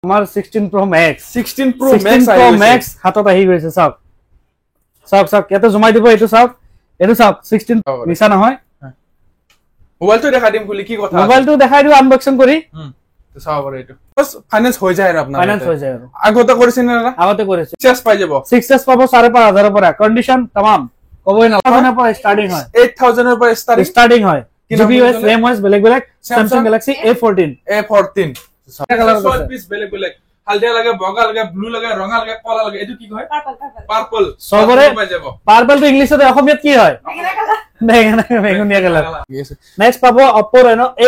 আমার 16 Pro Max 16 Pro Max হাতত আহি গৈছে চাওক চাওক চাওক এত জমাই দিব এটো চাওক চাওক 16 মিছা নহয় মোবাইলটো দেখাই দিম খুলি কি কথা মোবাইলটো দেখাই দিও আনবক্সিং কৰি তো চাও বাৰু এটো বস ফাইনান্স হৈ যায় আৰু আপোনাৰ ফাইনান্স হৈ যায় আৰু আগতে কৰিছেন না আগতে কৰিছে 6s পাই যাব 6s পাব 5500 পৰা কন্ডিশন tamam কবই না 8000 পৰা স্টাৰ্টিং হয় 8000 এৰ পৰা স্টার্টিং হয় জিবিএস রেমওএস বেলেগ বেলেগ Samsung Galaxy A14 colour piece বেলেগ বেলেগ হালদিয়া লাগে বগা লাগে ব্লু লাগে রঙা লাগে কলা লাগে এটো কি কয় পার্পল সবরে পার্পল তো ইংলিশে অসমীয়াত কি হয় বেগুনিয়া কালার নেক্সট পাবো Oppo Reno 8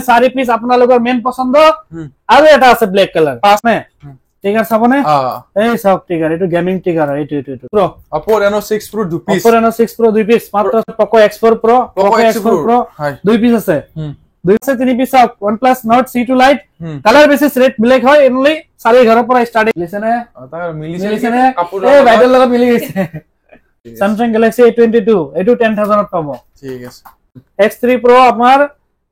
সারি পিস আপোনালোকৰ মেন পছন্দ আৰু এটা আছে ব্ল্যাক কালার পাঁচ মে টিগার সাবনে এই সব টিগার এটো গেমিং টিগার এটো Pro Oppo Reno 6 Pro 2 piece Oppo Reno 6 Pro 2 piece মাত্র Poco X4 Pro Poco X4 Pro 2 piece আছে 2 से 3 piece OnePlus Nord C2 Lite colour basis red black হয় এনলি 4500 পৰা স্টার্টিং লিসনে তার মিলিছে কাপড় এই ভাইটাল লগত মিলি গৈছে Samsung Galaxy A22 এটো 10000 ত পাবো ঠিক আছে X3 Pro আপনার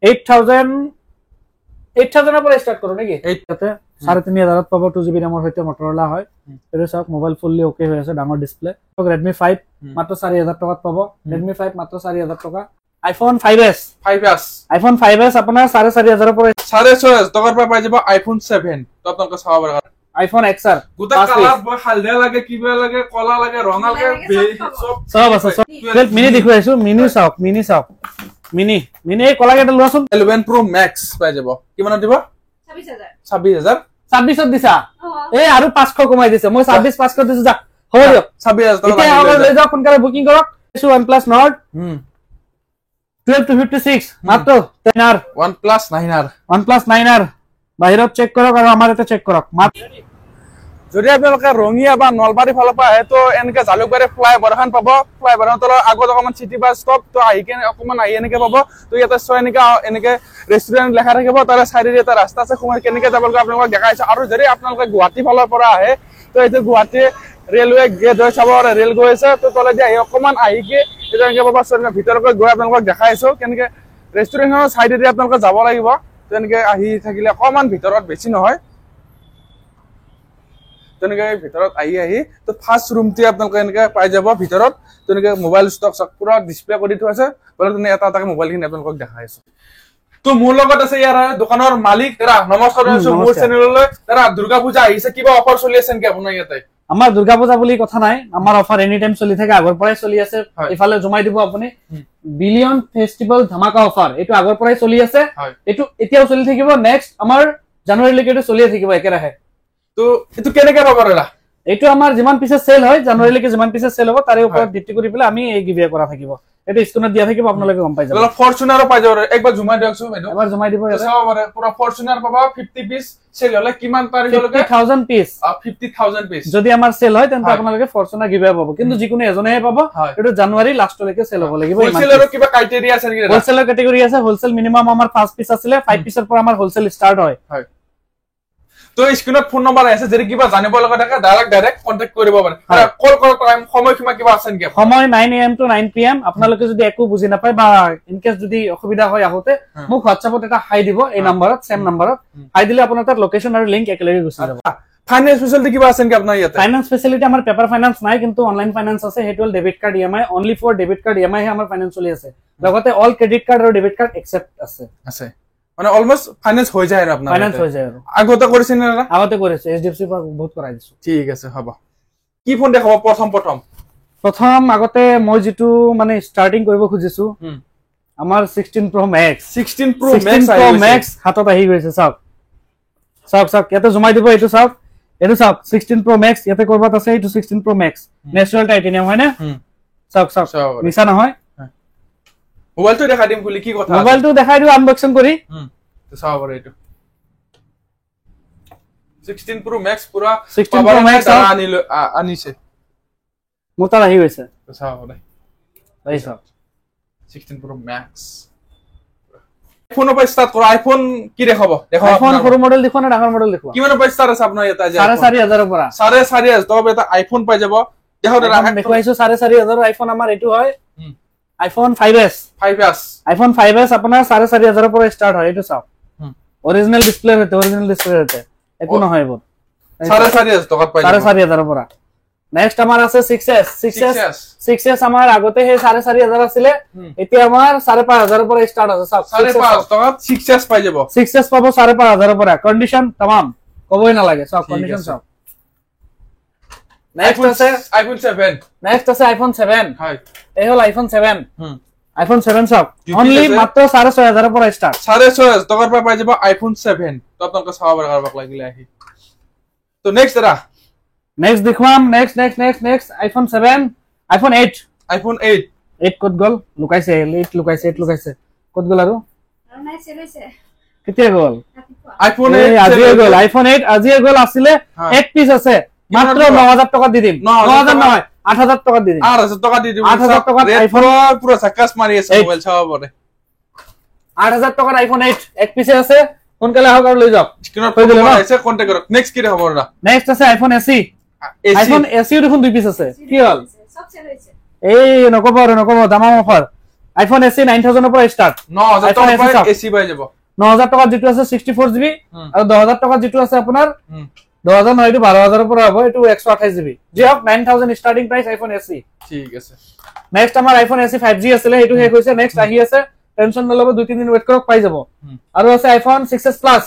8000 পৰা স্টার্ট করো নাকি 8 তাতে 3500 ত পাবো 2GB RAM হইতে Motorola হয় এটো সব মোবাইল ফুললি ওকে হৈ আছে ডাঙৰ ডিসপ্লে Redmi 5 মাত্ৰ 4000 টাকাত পাবো Redmi 5 মাত্ৰ 4000 টাকা iPhone 5s iPhone 5s আপোনাৰ 4500 পৰা 6.5 টকাৰ পৰা পাই যাব iPhone 7 তো আপোনাক চাব পাৰা iPhone XR গোটা কালার বয় হালদিয়া লাগে কিবা লাগে কলা লাগে রঙা লাগে সব আছে সব মিনি দেখুৱাইছো মিনি চাওক মিনি কলা গেটা লোৱাছোন 11 Pro Max পাই যাব কিমানত দিব 26000 26ত দিছা এই আৰু 500 কমাই দিছে মই 26500 দিছো যা হ'ব দিয়ক 26000 টকা এতিয়া আমাৰ লৈ যাওক সোনকালে বুকিং কৰক এসু OnePlus Nord 12 to 56 মাত্ৰ 10R OnePlus 9R বাহিৰত চেক কৰক আৰু আমাৰ এটা চেক কৰক যদি আপোনালোকে ৰঙিয়া বা নলবাৰী ফালৰ পৰা আহে তো এনেকে জালুকবাৰী ফ্লাইওভাৰখন পাব ফ্লাইওভাৰৰ তলৰ আগত অকমান চিটি বাছ ষ্টপ তো আহিকে অকমান আহি এনেকে পাব তো ইয়াতে এনেকে ৰেষ্টুৰেণ্ট লেখা থাকিব তাৰ চাইডে এটা ৰাস্তা আছে সোমাই কেনেকে যাব লাগে আপোনালোকক দেখাইছো আৰু যদি আপোনালোকে গুৱাহাটী ফালৰ পৰা আহে তো এইটো গুৱাহাটী ৰেলৱে গেট হৈ চাব আৰু ৰেল গৈ আছে তো তলেদি আহি অকমান আহিকে এনেকে পাব ভিতৰলৈ গৈ আপোনালোকক দেখাইছো কেনেকে ৰেষ্টুৰেণ্টৰ চাইডেদি আপোনালোকে যাব লাগিব তো এনেকে আহি থাকিলে অকমান ভিতৰত বেছি নহয় তেনেকে ভিতৰত আহি তো ফাৰ্স্ট ৰুমটি আপোনালোকে এনেকে পাই যাব ভিতৰত তেনেকে মোবাইল ষ্টক পুৰা ডিসপ্লে কৰি থোৱা আছে বলে তুমি এটা মোবাইলখিনি আপোনালোকক দেখাইছো তো মোৰ লগত আছে ইয়াৰ দোকানৰ মালিক তেৰা নমস্কাৰ মোৰ চেনেললৈ তেৰা দুৰ্গা পূজা আহিছে কিবা অফাৰ চলি আছে নেকি আপোনাৰ ইয়াতে আমাৰ দুৰ্গা পূজা বুলি কথা নাই আমাৰ অফাৰ এনি টাইম চলি থাকে আগৰ পৰাই চলি আছে ইফালে জমাই দিব আপুনি বিলিয়ন ফেষ্টিভেল ধামাকা অফাৰ এটো আগৰ পৰাই চলি আছে এটো এতিয়াও চলি থাকিব নেক্সট আমাৰ জানুৱাৰীলৈকে এটো চলি থাকিব একেৰাহে তো এটো কেনেকে পাব ৰা এটো আমাৰ যিমান পিছে সেল হয় জানুৱাৰীলৈকে যিমান পিছে সেল হ'ব তাৰে ওপৰত ভিত্তি কৰি পেলাই আমি এই গিভৱে কৰা থাকিব এটো স্ক্ৰিনত দিয়া থাকিব আপোনালোকে গম পাই যাব ফৰচুনাৰো পাই যাব একবাৰ জমাই দিয়কছো মেনো এবাৰ জমাই দিব চাও মানে পুৰা ফৰচুনাৰ পাবা 50 পিস সেল হলে কিমান তাৰিখলৈকে 50000 পিস 50000 পিস যদি আমাৰ সেল হয় তেন্তে আপোনালোকে ফৰচুনাৰ গিভৱে পাব কিন্তু যিকোনো এজনেহে পাব এটো জানুৱাৰী লাষ্টলৈকে সেল হ'ব লাগিব হোলসেলৰো কিবা ক্ৰাইটেৰিয়া আছে নেকি হোলসেলৰ ক্যাটাগৰী আছে হোলসেল মিনিমাম আমাৰ 5 পিস আছিল 5 পিসৰ পৰা আমাৰ হোলসেল ষ্টাৰ্ট হয় তো স্ক্ৰিনত ফোন নম্বৰ আছে যদি কিবা জানিব লগা থাকে ডাইৰেক্ট কন্টাক্ট কৰিব পাৰে কল টাইম সময়সীমা কিবা আছে নেকি সময় 9 am to 9 pm আপোনালোকে যদি একো বুজি নাপায় বা ইন কেস যদি অসুবিধা হয় আহোতে মোক WhatsAppত এটা হাই দিব এই নম্বৰত সেম নম্বৰত হাই দিলে আপোনাৰ তাত লোকেশন আৰু লিংক একেলগে গুচি যাব ফাইনান্স ফেসিলিটি কিবা আছে নেকি আপোনাৰ ইয়াতে ফাইনান্স ফেসিলিটি আমাৰ পেপাৰ ফাইনান্স নাই কিন্তু অনলাইন ফাইনান্স আছে হেতুল debit card EMI only for debit card EMI হে আমাৰ ফাইনান্স চলি আছে লগতে অল ক্ৰেডিট কাৰ্ড আৰু ডেবিট কাৰ্ড একসেপ্ট আছে মানে অলমোস্ট ফাইনান্স হৈ যায় আৰু আপোনাৰ ফাইনান্স হৈ যায় আৰু আগতে কৰিছেন না আগতে কৰিছে HDFC পৰা বহুত কৰাই দিছো ঠিক আছে হ'ব কি ফোন দেখাব প্ৰথম আগতে মই যেটো মানে ষ্টাৰ্টিং কৰিব খুজিছো আমাৰ 16 Pro Max হাতত আহি গৈছে চাওক ইয়াতে জমাই দিব এটো চাওক 16 Pro Max ইয়াতে কৰবাত আছে এটো 16 Pro Max নেচাৰেল টাইটেনিয়াম হয় না চাওক মিছা নহয় মোবাইলটো দেখাই দিম খুলি কি কথা মোবাইলটো দেখাই দিও আনবক্সিং কৰি তো চাও বাৰু এটো 16 Pro Max পুৰা 16 Pro Max আনিছে মোতাৰ আহি গৈছে তো চাও বাৰু এই চাওক 16 Pro Max ফোনৰ পৰা ষ্টাৰ্ট কৰা আইফোন কি দেখাব আইফোন সৰু মডেল দেখো না ডাঙৰ মডেল দেখো কিমানৰ পৰা ষ্টাৰ্ট আছে আপোনাৰ ইয়াতে 4500 পৰা 4500 তবে এটা আইফোন পাই যাব দেখো দেখাইছো 4500 আইফোন আমাৰ এটো হয় iPhone 5s আপোনাৰ 4500 পৰা ষ্টাৰ্ট হয় এটো চাওক অৰিজিনাল ডিসপ্লে হতে একো নহয় এবোৰ 4,500 টকাত পাই যাব 4,500 পৰা নেক্সট আমাৰ আছে 6s আমাৰ আগতে হে 4,500 আছিল এতিয়া আমাৰ 5,500 পৰা ষ্টাৰ্ট আছে সব 5,500 টকাত 6s পাই যাব 6s পাব 5,500 পৰা কন্ডিশন तमाम কবই না লাগে সব কন্ডিশন সব নেক্সট আছে iPhone 7 হয় এই হল iPhone 7 iPhone 7 সব অনলি মাত্ৰ 6,500 পৰা ষ্টাৰ্ট 6,500 টকাৰ পৰা পাই যাব iPhone 7 তো আপোনাক চাব পাৰক লাগিলে আহি তো নেক্সট এৰা নেক্সট দেখুৱাম নেক্সট iPhone 7 iPhone 8 কত গল লুকাইছে 8 লুকাইছে কত গল আৰু নাই চেলৈছে কেতিয়া গল iPhone 8 iPhone 8 আজিয়ে গল আছিল এক পিস আছে মাত্ৰ 9,000 টকা দি দিম 9,000 নহয় 8,000 টকা দি দিম 8,000 টকা দি দিম 8,000 টকা iPhone পুরো সাকাস মারি আছে মোবাইল চাও পরে 8,000 টকাৰ iPhone 8 এক পিছে আছে কোনকালে হক আৰু লৈ যাওক স্ক্ৰিনত কই দিলে আছে কন্টাক্ট কৰক নেক্সট কি হ'ব না নেক্সট আছে iPhone SE iPhone SE দেখোন দুই পিস আছে কি হল সব চেলৈছে এই নকব দামাম অফার iPhone SE 9,000 পৰা ষ্টাৰ্ট 9,000 টকা পাই এসি পাই যাব 9,000 টকা যেটো আছে 64 জিবি আৰু 10,000 টকা যেটো আছে আপোনাৰ 10,000 নহয় এটো 12,000 পৰা হ'ব এটো 128 জিবি যে হক 9,000 স্টাৰ্টিং প্ৰাইস iPhone SE ঠিক আছে নেক্সট আমাৰ iPhone SE 5G আছিল এটো হে কৈছে নেক্সট আহি আছে টেনশন নলব 2-3 দিন ওয়েট কৰক পাই যাব আৰু আছে iPhone 6s Plus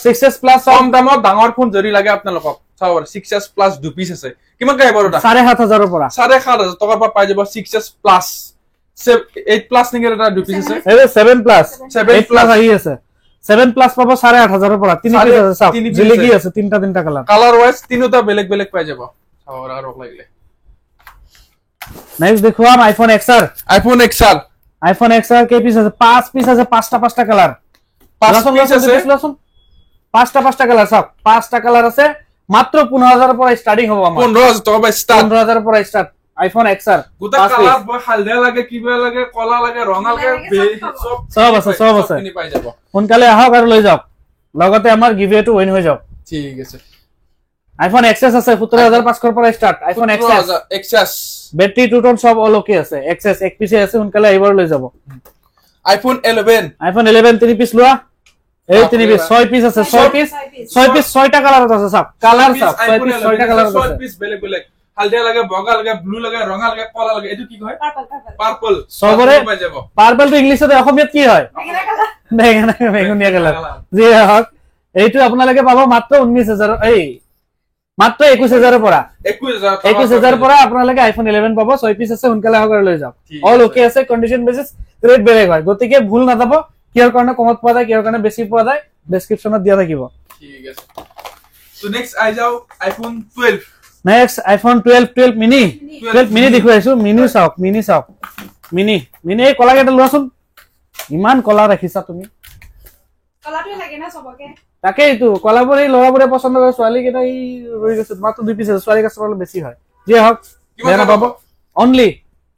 6s Plus কম দামত ডাঙৰ ফোন জৰি লাগে আপোনালোকক চাও 6s Plus দুই পিস আছে কিমান কৈ বৰটা 7,500 পৰা 7,500 টকাৰ পৰা পাই যাব 6s Plus 8 Plus নিগেৰ এটা দুই পিস আছে এই 7 Plus 8 Plus আহি আছে 7 Plus পাব 8,500 পৰা 3 পিস আছে সব জিলিকি আছে তিনটা কালাৰ ওয়াইজ তিনটা বেলেগ পাই যাব চাও আৰু লাগিলে নেক্সট দেখুৱাম iPhone XR iPhone XR কে পিস আছে 5 পিস আছে 5টা কালার 5 পিস আছে 5টা কালার সব 5টা কালার আছে মাত্র 15,000 পৰা স্টাৰ্টিং হ'ব আমাৰ 15,000 টকা পৰা স্টাৰ্ট 15,000 পৰা স্টাৰ্ট iPhone XR গোটা কালাৰ হালদিয়া লাগে কিবা লাগে কলা লাগে ৰঙা লাগে সব আছে কিনি পাই যাব সোনকালে আহক আৰু লৈ যাওক লগতে আমাৰ গিভৱেটো উইন হৈ যাওক ঠিক আছে iPhone XS আছে 17,500 পৰা start iPhone XS battery two-tone সব অল ওকে আছে XS এক পিছে আছে সোনকালে এইবাৰ লৈ যাব iPhone 11 3 পিস লোৱা এই 3 পিস 6 পিস আছে 6 পিস 6টা কালাৰত আছে সব কালাৰ সব 6 পিস 6টা কালাৰত আছে 6 পিস বেলেগ হালদিয়া লাগে বগা লাগে ব্লু লাগে ৰঙা লাগে কলা লাগে এটো কি কয় পাৰ্পল সবৰে পাৰ্পল তো ইংলিশত অসমীয়াত কি হয় বেঙুনীয়া কালাৰ জি হক এইটো আপোনালোকে পাব মাত্ৰ 19,000 এই মাত্ৰ 21,000 পৰা 21,000 পৰা আপোনালোকে iPhone 11 পাব 6 পিস আছে সোনকালে হক আৰু লৈ যাওক অল ওকে আছে কন্ডিশন বেসিস ৰেট বেলেগ হয় গতিকে ভুল না যাব কিহৰ কাৰণে কমত পোৱা যায় কিহৰ কাৰণে বেছি পোৱা যায় ডেসক্ৰিপচনত দিয়া থাকিব ঠিক আছে তো নেক্সট আই যাও iPhone 12 নেক্সট iPhone 12 মিনি দেখুৱাইছো মিনি কলা কেটা লোৱাচোন ইমান কলা ৰাখিছা তুমি কলাটো লাগে না সবকে তাকেইতো কলাবোৰ এই লৰাবোৰে পছন্দ কৰে ছোৱালী কেটা এই ৰৈ গৈছে মাত্ৰ দুই পিস আছে ছোৱালী কাষ্টমাৰ বেছি হয় যে হক বেনা পাব অনলি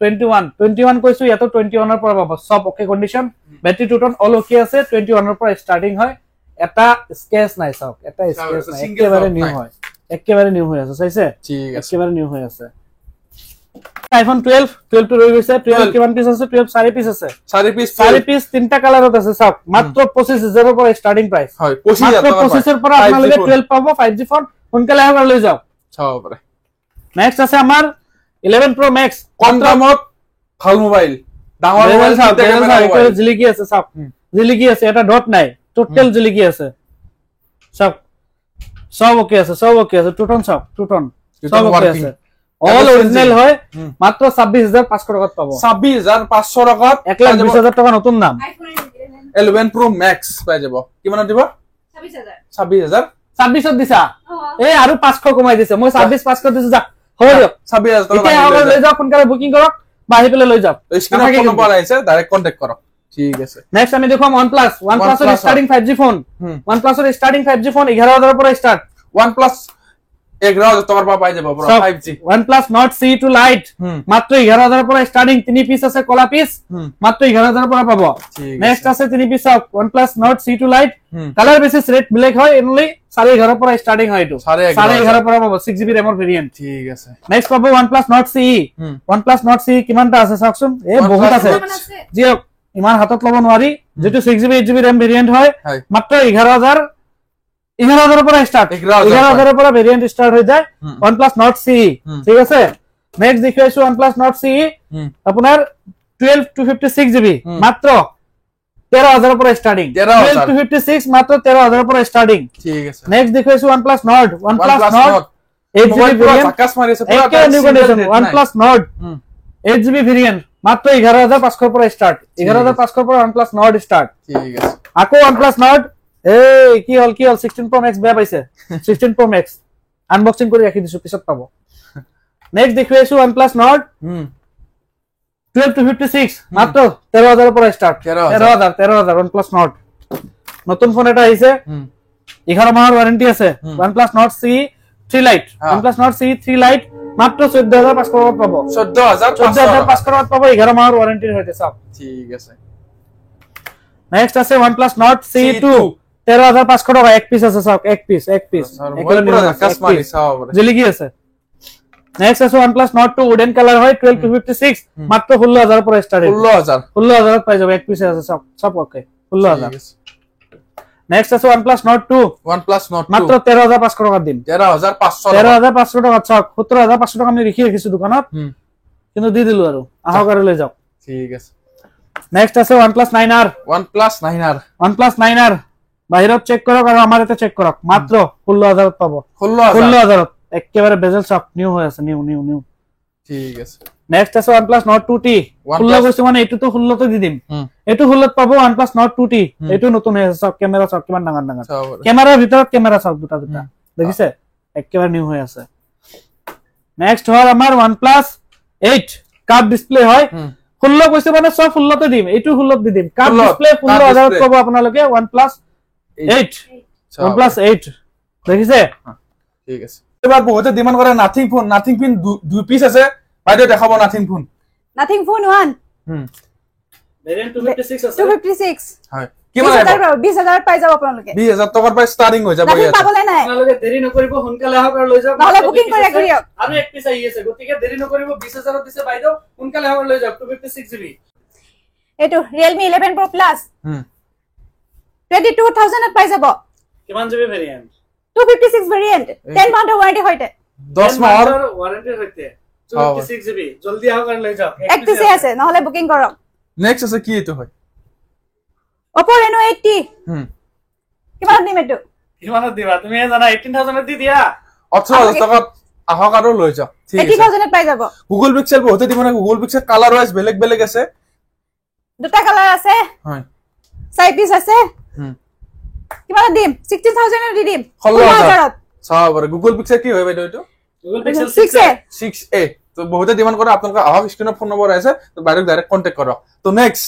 21 কৈছো ইয়াতো 21 ৰ পৰা পাব সব ওকে কন্ডিশন ব্যাটাৰি টুটন অল ওকে আছে 21 ৰ পৰা স্টাৰ্টিং হয় এটা স্কেচ নাই সব এটা স্কেচ নাই একেবাৰে নিউ হৈ আছে চাইছে ঠিক আছে একেবাৰে নিউ হৈ আছে iPhone 12 তো ৰৈ গৈছে 12 কিমান পিস আছে 12 4 পিস আছে 4 পিস তিনটা কালাৰত আছে সব মাত্ৰ 25,000 ৰ পৰা স্টাৰ্টিং প্ৰাইস হয় 25,000 ৰ পৰা আপোনালোকে 12 পাব 5G ফোন সোনকালে আহক লৈ যাওক চাও পাৰে নেক্সট আছে আমাৰ 11 Pro Max কম দামত ভাল মোবাইল ডাঙৰ মোবাইল এটা জিলিকি আছে সব জিলিকি আছে এটা ডট নাই টোটাল জিলিকি আছে সব ওকে আছে টুটন সব ওকে আছে অল অরিজিনাল হয় মাত্ৰ 26,500 টকাত পাব 26,500 টকাত 1,20,000 টকা নতুন দাম iPhone 11 Pro Max পাই যাব কিমানত দিব 26,000 26ত দিছা এই আৰু 500 কমাই দিছে মই 26,500 দিছো যা হ'ব দিয়ক 26,000 টকা এতিয়া আগৰ লৈ যাওক সোনকালে বুকিং কৰক বাহি পেলে লৈ যাওক স্ক্ৰিনত ফোন নম্বৰ আহিছে ডাইৰেক্ট কন্টাক্ট কৰক ঠিক আছে নেক্সট আমি দেখুৱাম OnePlus ৰ স্টাৰ্টিং 5G ফোন OnePlus ৰ স্টাৰ্টিং 5G ফোন 11,000 পৰা স্টাৰ্ট OnePlus 11,000 টকাৰ পৰা পাই যাব ব্ৰ 5G OnePlus Nord CE2 Lite মাত্ৰ 11,000 পৰা স্টাৰ্টিং 3 পিস আছে কলা পিস মাত্ৰ 11,000 পৰা পাব নেক্সট আছে 3 piece OnePlus Nord CE2 Lite colour basis rate black হয় এনলি 11,500 পৰা স্টাৰ্টিং হয় এটো 11,500 পৰা পাব 6GB RAM ৰ ভেৰিয়েন্ট ঠিক আছে নেক্সট পাব OnePlus Nord CE কিমানটা আছে চাওকচোন এ বহুত আছে জিওক ইমান হাতত ল'ব নোৱাৰি যেটো 6GB 8GB RAM ভেৰিয়েন্ট হয় মাত্ৰ 11000 পৰা স্টাৰ্ট 11000 পৰা ভেৰিয়েন্ট স্টাৰ্ট হৈ যায় OnePlus Nord CE ঠিক আছে নেক্সট দেখাইছো OnePlus Nord CE আপোনাৰ 12 to 56GB মাত্ৰ 13000 পৰা স্টাৰ্টিং 12 to 56 মাত্ৰ 13000 পৰা স্টাৰ্টিং ঠিক আছে নেক্সট দেখাইছো OnePlus Nord 8GB ভেৰিয়েন্ট আকাশ মাৰিছে পুৰা new condition OnePlus Nord 8GB variant মাত্ৰ 11500 পৰা স্টাৰ্ট 11500 পৰা OnePlus Nord স্টাৰ্ট ঠিক আছে আকৌ OnePlus Nord কি হল 16 Pro Max বেয়া পাইছে 16 Pro Max আনবক্সিং কৰি ৰাখি দিছো পিছত পাব নেক্সট দেখাইছো OnePlus Nord 12 to 56 মাত্ৰ 13000 পৰা স্টাৰ্ট 13000 OnePlus Nord নতুন ফোন এটা আহিছে 11 মাহৰ ওয়াৰেন্টি আছে OnePlus Nord CE 3 Lite OnePlus Nord CE 3 Lite মাত্ৰ 14500 পাব 14500 পাব 11 মাহৰ ওয়াৰেন্টিৰ সৈতে সব ঠিক আছে নেক্সট আছে OnePlus Nord CE2 13500 টাকা এক পিস আছে সব এক পিস পুরো আকাশ মারি সব জিলিকি আছে নেক্সট আছে OnePlus Nord 2 উডেন কালার হয় 12 to 56 মাত্র 16000 পৰা স্টার্ট 16000 পাই যাবে এক পিস আছে সব ওকে 16000 নেক্সট আছে OnePlus Nord 2 মাত্র 13500 টাকা দিন 13500 টাকা সব 17500 টাকা আমি রেখেছি দোকানত কিন্তু দি দিলু আৰু আহক আৰু লৈ যাও ঠিক আছে নেক্সট আছে OnePlus 9R OnePlus 9R বাহিৰত চেক কৰক আৰু আমাৰ এটা চেক কৰক মাত্ৰ 16000 পাব 16000 একেবাৰে বেজেল সব নিউ হৈ আছে নিউ ঠিক আছে নেক্সট আছে OnePlus Nord 2T 16 কৈছো মানে এটো তো 16 তে দি দিম এটো 16 পাব OnePlus Nord 2T এটো নতুন হৈ আছে সব ক্যামেৰা সব কিমান ডাঙৰ ক্যামেৰাৰ ভিতৰত ক্যামেৰা সব দুটা দেখিছে একেবাৰে নিউ হৈ আছে নেক্সট হল আমাৰ OnePlus 8 কাৰ্ভ ডিসপ্লে হয় 16 কৈছে মানে সব 16 তে দিম এটো 16 দি দিম কাৰ্ভ ডিসপ্লে 15000 পাব আপোনালোকে OnePlus 8 OnePlus 8 দেখিছে ঠিক আছে এবার বহুতে ডিমান্ড করে নাথিং ফোন দুই পিস আছে বাইরে দেখাবো নাথিং ফোন 1 ভেরিয়েন্ট 256 আছে 256 হয় কি মানে 20000 পাই যাব আপোনালোকে 20000 টাকাৰ পৰা স্টাৰ্টিং হৈ যাব ইয়াত পাবলে নাই আপোনালোকে দেৰি নকৰিব সোনকালে আহক আৰু লৈ যাওক নহলে বুকিং কৰি ৰাখিব আৰু এক পিস আহি আছে গতিকে দেৰি নকৰিব 20000 দিছে বাইদেউ সোনকালে আহক লৈ যাওক 256GB এটো Realme 11 Pro Plus 22000 ত পাই যাব কিমান GB variant 256 variant 10 month warranty হইতে 10 মাহৰ ওয়াৰেন্টি হইতে 256GB জলদি আহক আৰু লৈ যাওক এক পিসে আছে নহলে বুকিং কৰক নেক্সট আছে কি এটো হয় Oppo Reno 80 কিমান দিম এটো কিমান দিবা তুমি জানা 18000 দি দিয়া 18000 টাকা আহক আৰু লৈ যাওক ঠিক আছে 80000 পাই যাব গুগল পিক্সেল বহুতে দিব না গুগল পিক্সেল কালার ওয়াইজ বেলেগ আছে দুটা কালার আছে হয় 6 পিস আছে কিমান দিম 16000 দি দিম 16000 সব গুগল পিক্সেল কি হয় বাইদেউ এটো গুগল পিক্সেল 6a তো বহুতে ডিমান্ড কৰে আপোনালোকে আহক স্ক্ৰিনত ফোন নম্বৰ আছে তো বাইদেউ ডাইৰেক্ট কন্টাক্ট কৰক তো নেক্সট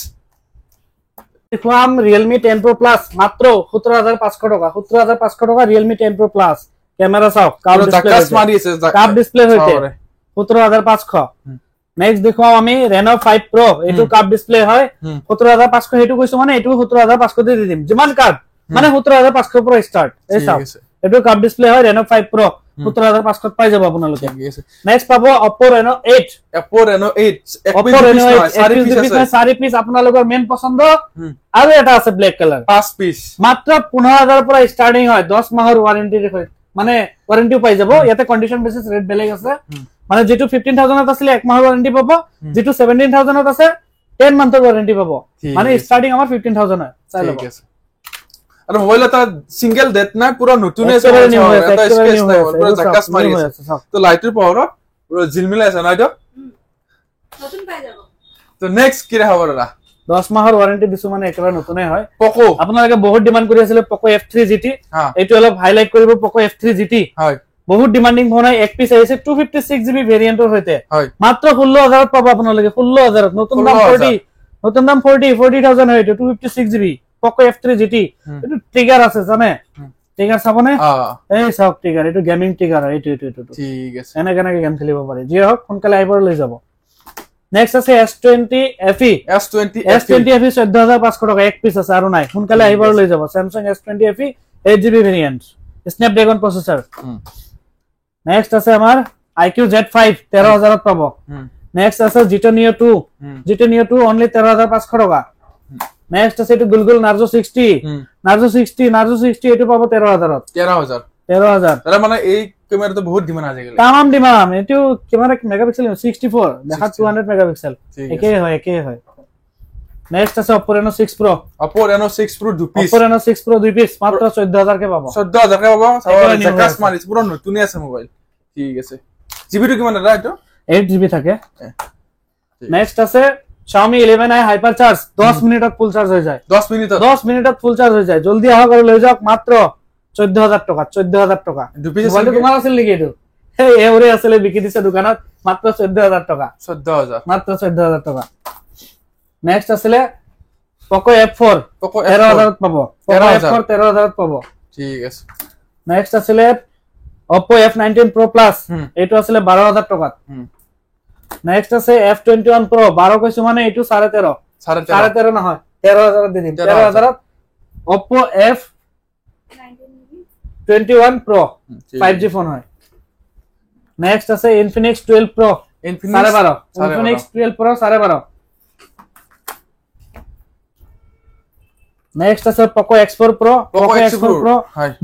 দেখলাম Realme 10 Pro Plus মাত্র 17500 টাকা 17500 টাকা Realme 10 Pro Plus ক্যামেরা সব কার্ভ ডিসপ্লে হইতে 17500 নেক্সট দেখো আমি Reno 5 Pro এটো কার্ভ ডিসপ্লে হয় 17500 এটো কইছো মানে এটো 17500 দি দিম জিমান কার্ভ মানে 17500 পৰা স্টার্ট এই সব এটো কার্ভ ডিসপ্লে হয় Reno 5 Pro 17500 পাই যাব আপোনালোকে নেক্সট পাবো Oppo Reno 8 সারি পিস আপোনালোকৰ মেন পছন্দ আৰু এটা আছে ব্ল্যাক কালাৰ 5 পিস মাত্ৰ 15000 পৰা স্টাৰ্টিং হয় 10 মাহৰ ওয়াৰেন্টি মানে ওয়াৰেন্টিও পাই যাব ইয়াতে কন্ডিশন বেসিস ৰেট বেলেগ আছে মানে যেটো 15000 ত আছিল 1 মাহৰ ওয়াৰেন্টি পাব যেটো 17000 ত আছে 10 মান্থৰ ওয়াৰেন্টি পাব মানে স্টাৰ্টিং আমাৰ 15000 হয় চাই লব আৰু মোবাইল এটা সিঙ্গেল ডেট না পুরা নতুন আছে এটা স্পেস নাই পুরা জাকাস মারি আছে তো লাইটের পাওয়ার পুরো ঝিলমিলা আছে না এটা নতুন পাই যাব তো নেক্সট কি রে হবরা 10 মাহৰ ওয়াৰেন্টি দিছো মানে একেবাৰে নতুনই হয় Poco আপোনালোকে বহুত ডিমান্ড কৰি আছিল Poco F3 GT এইটো অলপ হাইলাইট কৰিব Poco F3 GT হয় বহুত ডিমান্ডিং ফোন হয় এক পিস আহিছে 256GB ভেৰিয়েন্টৰ হৈতে মাত্ৰ 16000 পাব আপোনালোকে 16000 নতুন দাম 40000 হয় এইটো 256GB Poco F3 GT এটো ট্রিগার আছে জানে ট্রিগার চাবনে এই সব ট্রিগার এটো গেমিং ট্রিগার এটো ঠিক আছে এনে কেনে গেম খেলিব পারে যে হোক সোনকালে আইবৰ লৈ যাব নেক্সট আছে S20 FE 14500 টাকা এক পিস আছে আৰু নাই সোনকালে আইবৰ লৈ যাব Samsung S20 FE 8GB variant Snapdragon processor next আছে আমাৰ IQ Z5 13000 পাব নেক্সট আছে Gito Neo 2 অনলি 13500 টাকা নেক্সট আছে এইটো গুগল নাৰ্জো 60 নাৰ্জো 60 এইটো পাব 13000 তাৰে মানে এই ক্যামেৰাটো বহুত ডিমান্ড আছে গলে তামাম ডিমান্ড এইটো ক্যামেৰা মেগাপিক্সেল 64 দেখা 200 মেগাপিক্সেল একেই হয় নেক্সট আছে Oppo Reno 6 Pro দুই পিস মাত্র 14000 কে পাবো 14000 কে পাবো সারা জাকাস মারিস পুরো নতুন আছে মোবাইল ঠিক আছে জিবি কিমান আছে এটা 8GB থাকে নেক্সট আছে Xiaomi 11i হাইপার চার্জ 10 মিনিটত ফুল চার্জ হয়ে যায় 10 মিনিটত ফুল চার্জ হয়ে যায় জলদি আহা করে লৈ যাওক মাত্র 14000 টাকা দুই পিস মোবাইল তোমার আছে নাকি এটো এই এওরে আসলে বিকি দিছে দোকানত মাত্র 14000 টাকা মাত্র 14000 টাকা নেক্সট আসলে Poco F4 13000 পাবো Poco F4 13000 পাবো ঠিক আছে নেক্সট আসলে Oppo F19 Pro Plus এটো আসলে 12000 টাকা নেক্সট আছে F21 Pro 12 কইছো মানে এটো 13.5 না হয় 13000 দিন 13000 Oppo F21 Pro 5G phone হয় নেক্সট আছে Infinix 12 Pro 12.5 Infinix 12 Pro 12.5 next আছে Poco X4 Pro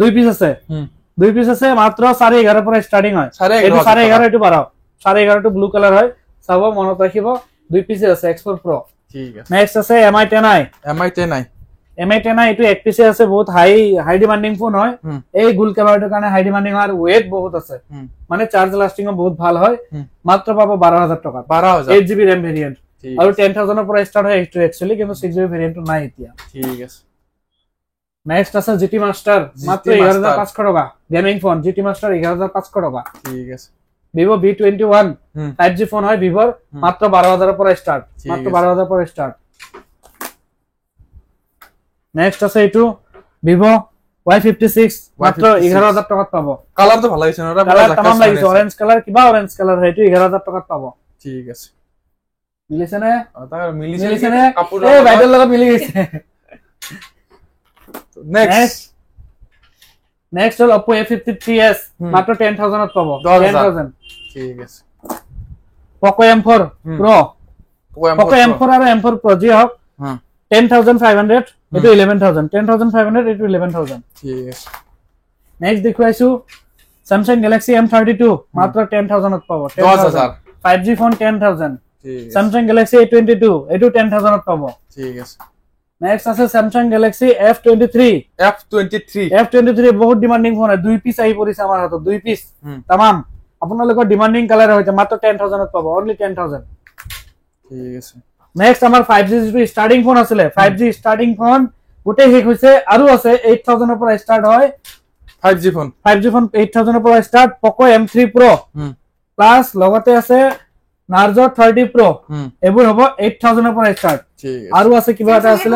দুই পিস আছে মাত্র 11.5 পৰা স্টার্টিং হয় এটো 11.5 এটো বাড়াও 11.5 টো ব্লু কালার হয় সব মনত রাখিব দুই পিস আছে X4 Pro ঠিক আছে নেক্সট আছে Mi10i এটো এক পিসে আছে বহুত হাই ডিমান্ডিং ফোন হয় এই গুল ক্যামেরাটার কারণে হাই ডিমান্ডিং আর ওয়েট বহুত আছে মানে চার্জ লাস্টিং ও বহুত ভালো হয় মাত্র পাবো 12000 টাকা 8GB RAM ভেরিয়েন্ট আর 10000 এর পরে স্টার্ট হয় একচুয়ালি কিন্তু 6GB ভেরিয়েন্ট নাই এতিয়া ঠিক আছে নেক্সট আছে GT Master মাত্র 11500 টাকা গেমিং ফোন GT Master 11500 টাকা ঠিক আছে Vivo V21 5G ফোন হয় Vivo মাত্র 12000 এর পরে স্টার্ট মাত্র 12000 এর পরে স্টার্ট নেক্সট আছে এটো Vivo Y56 মাত্র 11000 টাকা পাবো কালার তো ভালো হইছে না কালার तमाम লাগিছে অরেঞ্জ কালার কিবা অরেঞ্জ কালার হয়তো 11000 টাকা পাবো ঠিক আছে মিলিছে না তার মিলিছে না কাপড় এই বাইরের লগত মিলি গেছে নেক্সট হল Oppo A53s মাত্র 10000 এর পাবো 10000 ঠিক আছে Poco M4 Pro Poco M4 আর M4 Pro জি হোক 10500 এটো 11000 10500 এটো 11000 ঠিক আছে নেক্সট দেখাইছো Samsung Galaxy M32 মাত্র 10000 এর পাবো 10000 5G ফোন 10000 ঠিক আছে Samsung Galaxy A22 এটো 10000 এর পাবো ঠিক আছে নেক্সট আছে Samsung Galaxy F23 বহুত ডিমান্ডিং ফোন দুই পিস আই পৰিছে আমাৰ হাতত দুই পিস तमाम আপোনালোকৰ ডিমান্ডিং কালাৰ হইছে মাত্ৰ 10000 ত পাবো অনলি 10000 ঠিক আছে নেক্সট আমাৰ 5G স্টাৰ্টিং ফোন আছিল 5G স্টাৰ্টিং ফোন গুটে শেষ হৈছে আৰু আছে 8000 ৰ পৰা স্টাৰ্ট হয় 5G ফোন 8000 ৰ পৰা start Poco M3 Pro plus লগতে আছে Narzo 30 Pro এবোৰ হ'ব 8000 ৰ পৰা স্টাৰ্ট আৰু আছে কিবা এটা আছিল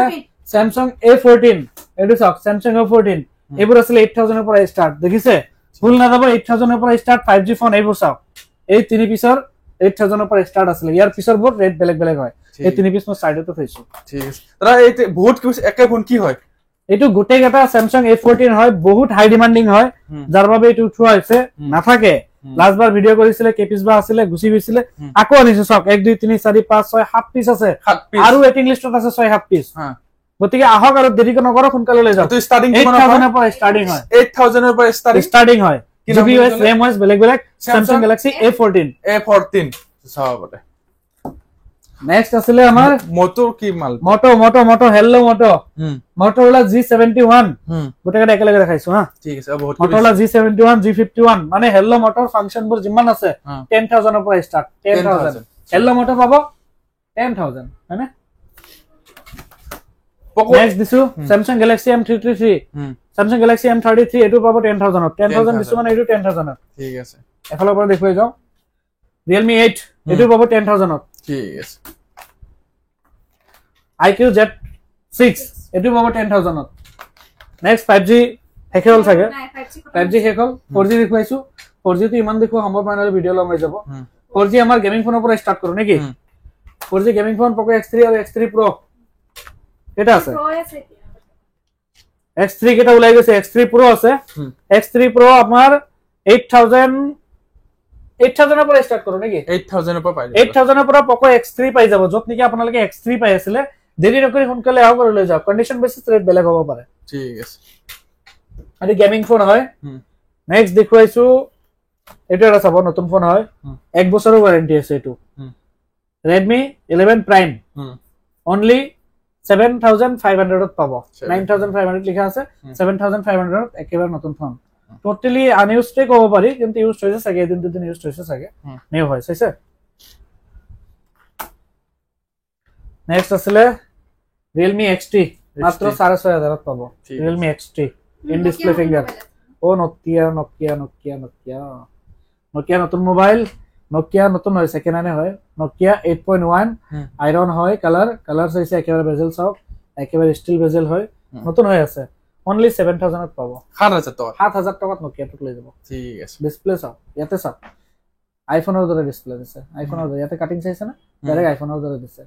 Samsung A14 এটো সক Samsung A14 এবোৰ আছিল 8000 ৰ পৰা স্টাৰ্ট দেখিছে ভুল না যাব 8000 ৰ পৰা স্টাৰ্ট 5G ফোন এইবোৰ সক এই তিনি পিছৰ 8000 ৰ পৰা স্টাৰ্ট আছিল ইয়াৰ পিছৰ বোৰ ৰেট বেলেগ হয় এই তিনি পিছ মই সাইডতে থৈছো ঠিক আছে তারা এই বহুত কিছু একে ফোন কি হয় এটো গুটে গটা Samsung A14 হয় বহুত হাই ডিমান্ডিং হয় যার বাবে এটো উঠোৱা হৈছে নাথাকে লাস্ট বাৰ ভিডিও কৰিছিলে কেপিস বা আছিল গুছি গৈছিলে আকো আনিছে সক 1 2 3 4 5 6 7 পিস আছে আৰু ৱেটিং লিষ্টত আছে 6 7 পিস গতিকে আহক আৰু দেৰি নকৰ সোনকালে লৈ যাওক তো স্টাৰ্টিং কিমান 8000 ৰ পৰা স্টাৰ্টিং হয় 8000 ৰ পৰা স্টার্টিং হয় GPUs RAMOS বেলেগ Samsung Galaxy A14 সবতে নেক্সট আসলে আমার মোটো কি মাল মোটো হেল্লো Motorola G71 গোটেইটা একেলগে দেখাইছো হা ঠিক আছে বহুত Motorola G71 G51 মানে হেল্লো মোটৰ ফাংশন বোৰ যিমান আছে 10000 ৰ পৰা স্টার্ট 10000 হেল্লো মোটো পাবো 10000 হয়নে নেক্সট দিছো Samsung Galaxy M33 Samsung Galaxy M33 এটো পাবো 10000 10000 দিছো মানে এটো 10000 ঠিক আছে এফালৰ পৰা দেখুৱাই যাও Realme 8 এটো পাবো 10000 ঠিক আছে IQ Z6 এটো পাবো 10000 নেক্সট 5G হেকল থাকে 5G হেকল 4G দেখুৱাইছো 4G তো ইমান দেখো সম্ভৱ নহয় ভিডিও লমাই যাব 4G আমাৰ গেমিং ফোনৰ পৰা স্টাৰ্ট কৰো নেকি 4G gaming phone Poco X3 আৰু X3 Pro এটা আছে X3 কেটা ওলাই গৈছে X3 Pro আছে X3 Pro আমাৰ 8000 এৰ পৰা স্টাৰ্ট কৰো নেকি 8000 এৰ পৰা পাই 8000 এৰ পৰা Poco X3 পাই যাব যত নেকি আপোনালোকে X3 পাই আছিল দেৰি নকৰি সোনকালে আহক আৰু লৈ যাওক কন্ডিশন বেসিস ৰেট বেলেগ হ'ব পাৰে ঠিক আছে আৰু গেমিং ফোন হয় নেক্সট দেখুৱাইছো এটা এটা চাব নতুন ফোন হয় 1 বছৰৰ ওয়াৰেন্টি আছে এটো Redmi 11 Prime only 7500 ত পাব 9500 লিখা আছে 7500 একেবাৰে নতুন ফোন টোটালি আনইউজড ক'ব পাৰি কিন্তু ইউজ হৈছে চাগে এদিন দুদিন ইউজ হৈছে চাগে নিউ হয় চাইছে নেক্সট আসলে Realme XT মাত্ৰ 6500 ত পাব Realme XT in display finger ও Nokia নতুন মোবাইল Nokia নতুন হয় সেকেন্ড হ্যান্ড হয় Nokia 8.1 আয়রন হয় কালার চাইছে একেবারে বেজেল চাওক একেবারে স্টিল বেজেল হয় নতুন হৈ আছে only 7000 ত পাব 7000 টাকাত Nokia টক লৈ যাব ঠিক আছে ডিসপ্লে চাওক ইয়াতে চাওক আইফোনৰ দৰে ডিসপ্লে দিছে আইফোনৰ দৰে ইয়াতে কাটিং চাইছে না ডাইৰেক্ট আইফোনৰ দৰে দিছে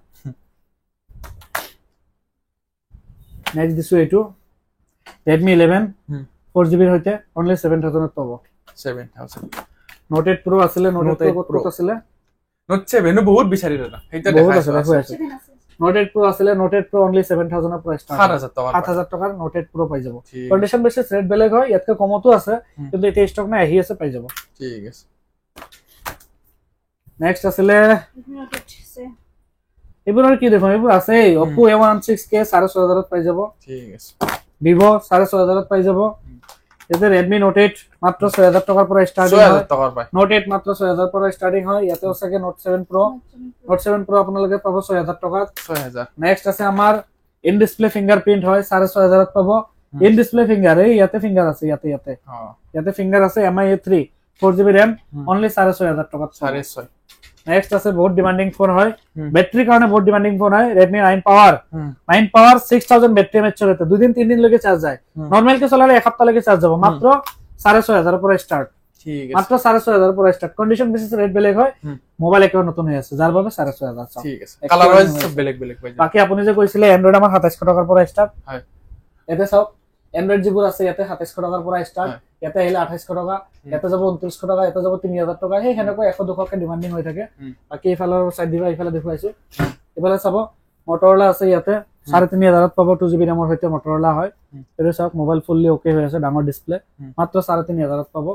নেক্সট দিছো এটো Redmi 11 4GB ৰ হৈতে only 7000 ত পাব 7000 Note 8 Pro আসলে Note 8 Pro আসলে Note 7 বহুত বিচাৰি ৰলা হেইটা দেখাইছে Note 8 Pro আসলে Note 8 Pro only 7000 ৰ পৰা স্টাৰ্ট 7000 টকাৰ Note 8 Pro পাই যাব কন্ডিশন বেসিস ৰেট বেলেগ হয় ইয়াতকে কমতো আছে কিন্তু এটা স্টক নাই আহি আছে পাই যাব ঠিক আছে নেক্সট আসলে এবাৰৰ কি দেখো এবাৰ আছে Oppo A16K 6500 ত পাই যাব ঠিক আছে Vivo 6500 ত পাই যাব এতে Redmi Note 8 মাত্ৰ 6000 টকাৰ পৰা ষ্টাৰ্টিং হয় 6000 টকাৰ পাই Note 8 মাত্ৰ 6000 পৰা ষ্টাৰ্টিং হয় ইয়াতে আছে Note 7 Pro আপোনালোকে পাব 6000 টকাত 6000 নেক্সট আছে আমাৰ ইন ডিসপ্লে ফিঙ্গারপ্রিন্ট হয় 6500 ত পাব ইন ডিসপ্লে ফিঙ্গার এই ইয়াতে ফিঙ্গার আছে ইয়াতে ফিঙ্গার আছে MI A3 4GB RAM only 6500 টাকা 650 নেক্সট আছে বহুত ডিমান্ডিং ফোন হয় ব্যাটারি কারণে বহুত ডিমান্ডিং ফোন হয় Redmi 9 Power 6000 ব্যাটারি এমএএইচ চলে দুই দিন তিন দিন লগে চার্জ যায় নরমাল কে চলালে এক সপ্তাহ লগে চার্জ যাব মাত্র 6500 পৰা স্টাৰ্ট ঠিক আছে মাত্ৰ 6500 পৰা স্টাৰ্ট কন্ডিশন বেসিস ৰেট বেলেগ হয় মোবাইল একেবাৰে নতুন হৈ আছে যাৰ বাবে 6500 ঠিক আছে কালাৰ ওয়াইজ সব বেলেগ পাই যায় বাকি আপুনি যে কৈছিলে এন্ড্ৰইড আমাৰ 2700 টকাৰ পৰা স্টাৰ্ট হয় এতে চাওক এন্ড্ৰইড যিবোৰ আছে ইয়াতে 2700 টকাৰ পৰা স্টার্ট ইয়াতে আহিলে 2800 টকা ইয়াতে যাব 2900 টকা ইয়াতে যাব 3000 টকা সেই হেনেকৈ 100 200 কে ডিমান্ডিং হৈ থাকে বাকি ইফালৰ সাইড দিবা ইফালে দেখুৱাইছো ইফালে চাব Motorola আছে ইয়াতে 3500 ত পাব 2GB RAM ৰ হৈতে Motorola হয় এটো চাওক মোবাইল ফুললি ওকে হৈ আছে ডাঙৰ ডিসপ্লে মাত্ৰ 3500 ত পাব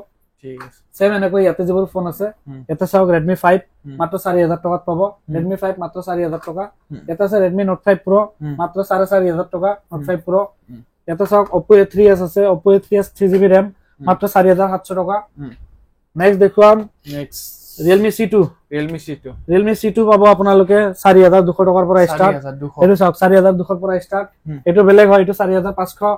ঠিক আছে সেম এনেকৈ ইয়াতে যিবোৰ ফোন আছে এটা চাওক Redmi 5 মাত্ৰ 4000 টকাত পাব Redmi 5 মাত্ৰ 4000 টকা এটা আছে Redmi Note 5 Pro মাত্ৰ 4500 টকা Note 5 Pro এটা চাওক Oppo A3s আছে Oppo A3s 3GB RAM মাত্ৰ 4700 টকা নেক্সট দেখুৱাম নেক্সট Realme C2 পাব আপোনালোকে 4200 টকাৰ পৰা স্টাৰ্ট এটো চাওক 4200 পৰা স্টাৰ্ট এটো বেলেগ হয় এটো 4500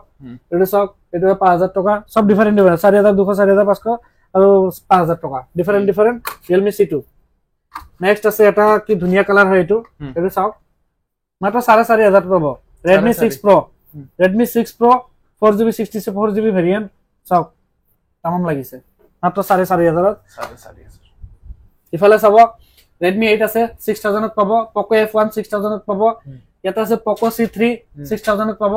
এটো চাওক এটো 5000 টকা সব ডিফারেন্ট 4200 4500 আৰু 5000 টকা ডিফাৰেন্ট Realme C2 নেক্সট আছে এটা কি ধুনিয়া কালাৰ হয় এটো চাওক মাত্ৰ 4500 পাব Redmi 6 Pro 4GB 64GB variant চাওক তামাম লাগিছে মাত্ৰ 4500 ইফালে চাব Redmi 8 আছে 6000 ত পাব Poco F1 6000 ত পাব ইয়াতে আছে Poco C3 6000 ত পাব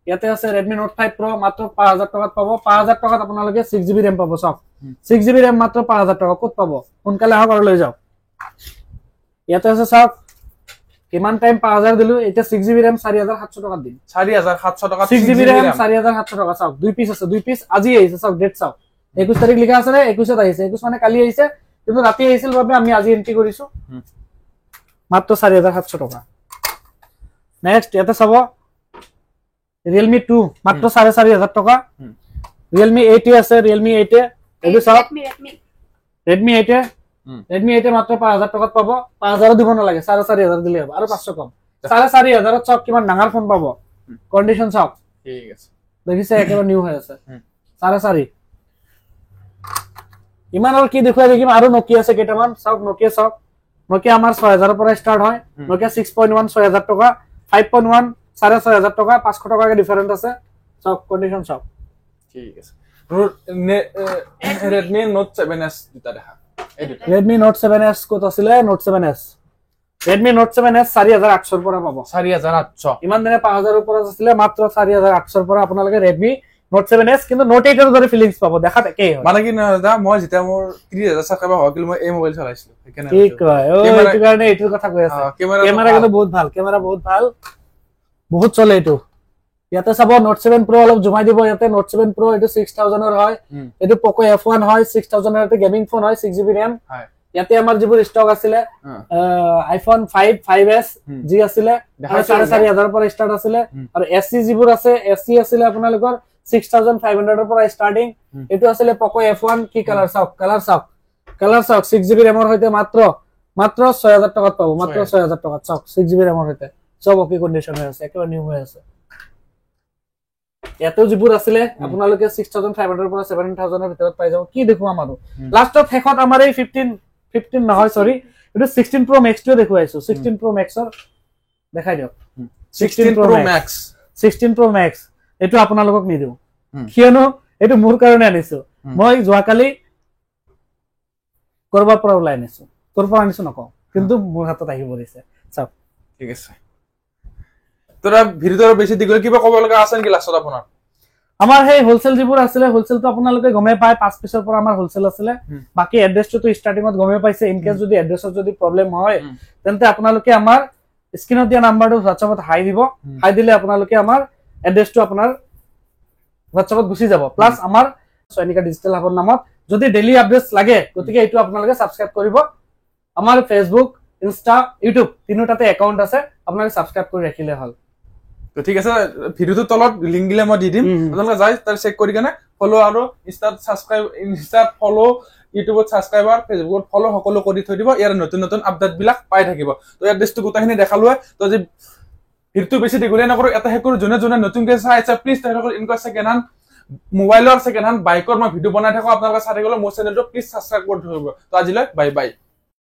ইয়াতে আছে Redmi Note 5 Pro মাত্ৰ 5000 টকাত পাব 5000 টকাত আপোনালোকে 6GB RAM পাব সব 6GB RAM মাত্ৰ 5000 টকা কত পাব সোনকালে আহক আৰু লৈ যাওক ইয়াতে আছে সব কিমান টাইম 5000 দিলু এটা 6GB RAM 4700 টকা দিম 4700 টকা 6GB RAM 4700 টকা সব দুই পিস আছে দুই পিস আজি আহিছে সব ডেট সব 21 তাৰিখ লিখা আছে নে 21 ত আহিছে 21 মানে কালি আহিছে কিন্তু ৰাতি আহিছিল বাবে আমি আজি এন্ট্ৰি কৰিছো মাত্ৰ 4700 টকা নেক্সট এটা চাব Realme 2 মাত্ৰ 4500 টকা Realme 8 আছে Realme 8 এটো চাব Redmi 8 মাত্ৰ 5000 টকাত পাব 5000 দিব নালাগে 4500 দিলে হ'ব আৰু 500 কম 4500 ত চক কিমান ডাঙৰ ফোন পাব কন্ডিশন চক ঠিক আছে দেখিছে একেবাৰে নিউ হৈ আছে 4500 ইমান আৰু কি দেখুৱাই দেখিম আৰু Nokia আছে কেইটামান চাওক Nokia আমাৰ 6000 পৰা স্টাৰ্ট হয় Nokia 6.1 6000 টকা 5.1 6500 টকা 500 টকা কে ডিফারেন্ট আছে সব কন্ডিশন সব ঠিক আছে Redmi Note 7s দুটা দেখা Redmi Note 7s কত আছিল Note 7s Redmi Note 7s 4800 পৰা পাব 4800 ইমান দিনে 5000 পৰা আছিল মাত্ৰ 4800 পৰা আপোনালোকে Redmi Note 7s কিন্তু Note 8 ৰ দৰে ফিলিংস পাব দেখাত একেই হয় মানে কি না মই যেটা মোৰ 30000 সাবস্ক্ৰাইবাৰ হৈছিল মই এই মোবাইল চলাইছিলো ঠিক কয় ও এইটো কাৰণে এইটোৰ কথা কৈ আছে কেমেৰা কিন্তু বহুত ভাল বহুত চলে এইটো ইয়াতে চাব নোট 7 Pro অলপ জুমাই দিব ইয়াতে নোট 7 Pro এইটো 6000 ৰ হয় এইটো Poco F1 হয় 6000 ৰ গেমিং ফোন হয় 6GB RAM হয় ইয়াতে আমাৰ যিবোৰ ষ্টক আছিলে iPhone 5 5s জি আছিলে 4500 পৰা ষ্টাৰ্ট আছিলে আৰু SC যিবোৰ আছে SC আছিলে আপোনালোকৰ 6500 ৰ পৰা ষ্টাৰ্টিং এটো আছিলে Poco F1 কি কালাৰ চাওক 6GB RAM ৰ হৈতে মাত্ৰ 6000 টকাত পাবো মাত্ৰ 6000 টকাত চাওক 6GB RAM ৰ হৈতে সব অকে কন্ডিশন হৈ আছে একেবাৰে নিউ হৈ আছে এটো যিবোৰ আছিলে আপোনালোকে 6500 পৰা 7000 ৰ ভিতৰত পাই যাব কি দেখো আমাৰো লাষ্টত হেকত আমাৰ এই 15 নহয় সৰি এটো 16 Pro Max টো দেখুৱাইছো 16 Pro Max ৰ দেখাই দিয়ক 16 Pro Max এটো আপোনালোকক নি দিও কিয়নো এটো মোৰ কাৰণে আনিছো মই যোৱাকালি কৰবাৰ পৰা ওলাই আনিছো কৰবাৰ আনিছো নকওঁ কিন্তু মোৰ হাতত আহি পৰিছে চাওক ঠিক আছে তোৰা ভিডিওৰ বেছি দিগল কিবা ক'ব লগা আছে নেকি লাষ্টত আপোনাৰ আমাৰ হে হোলসেল যিবোৰ আছিলে হোলসেলটো আপোনালোকে গমে পায় 5 পিছৰ পৰা আমাৰ হোলসেল আছিলে বাকি এড্ৰেছটো তো ষ্টাৰ্টিংত গমে পাইছে ইন কেছ যদি এড্ৰেছত যদি প্ৰবলেম হয় তেন্তে আপোনালোকে আমাৰ স্ক্ৰিনত দিয়া নাম্বাৰটো WhatsAppত হাই দিব হাই দিলে আপোনালোকে আমাৰ এড্ৰেছটো আপোনাৰ WhatsAppত গুছি যাব প্লাস আমাৰ সৈনিকা ডিজিটেল হাবৰ নামত যদি ডেইলি আপডেটস লাগে গতিকে এইটো আপোনালোকে সাবস্ক্ৰাইব কৰিব আমাৰ ফেসবুক ইনষ্টা ইউটিউব তিনিটাতে একাউন্ট আছে আপোনালোকে সাবস্ক্ৰাইব কৰি ৰাখিলে হল তো ঠিক আছে ভিডিওটো তলত লিংক দিলে মই দি দিম আপোনালোকে যাই তাৰ চেক কৰি কেনে ফলো আৰু ইনষ্টাত সাবস্ক্ৰাইব ইনষ্টাত ফলো ইউটিউবত সাবস্ক্ৰাইবাৰ ফেসবুকত ফলো সকলো কৰি থৈ দিব ইয়াৰ নতুন নতুন আপডেট বিলাক পাই থাকিব তো এড্ৰেছটো গোটাখিনি দেখালোৱে তো যে ভিডিওটো বেছি দীঘলীয়া নকৰো এটা হেকৰ জনে নতুনকৈ চাই আছে প্লিজ তেওঁলোকৰ ইনকুৱা সেকেন্ড হ্যান্ড মোবাইলৰ সেকেন্ড হ্যান্ড বাইকৰ মই ভিডিও বনাই থাকো আপোনালোকে চাই থাকিলে মোৰ চেনেলটো প্লিজ সাবস্ক্ৰাইব কৰি থব তো আজিলৈ বাই বাই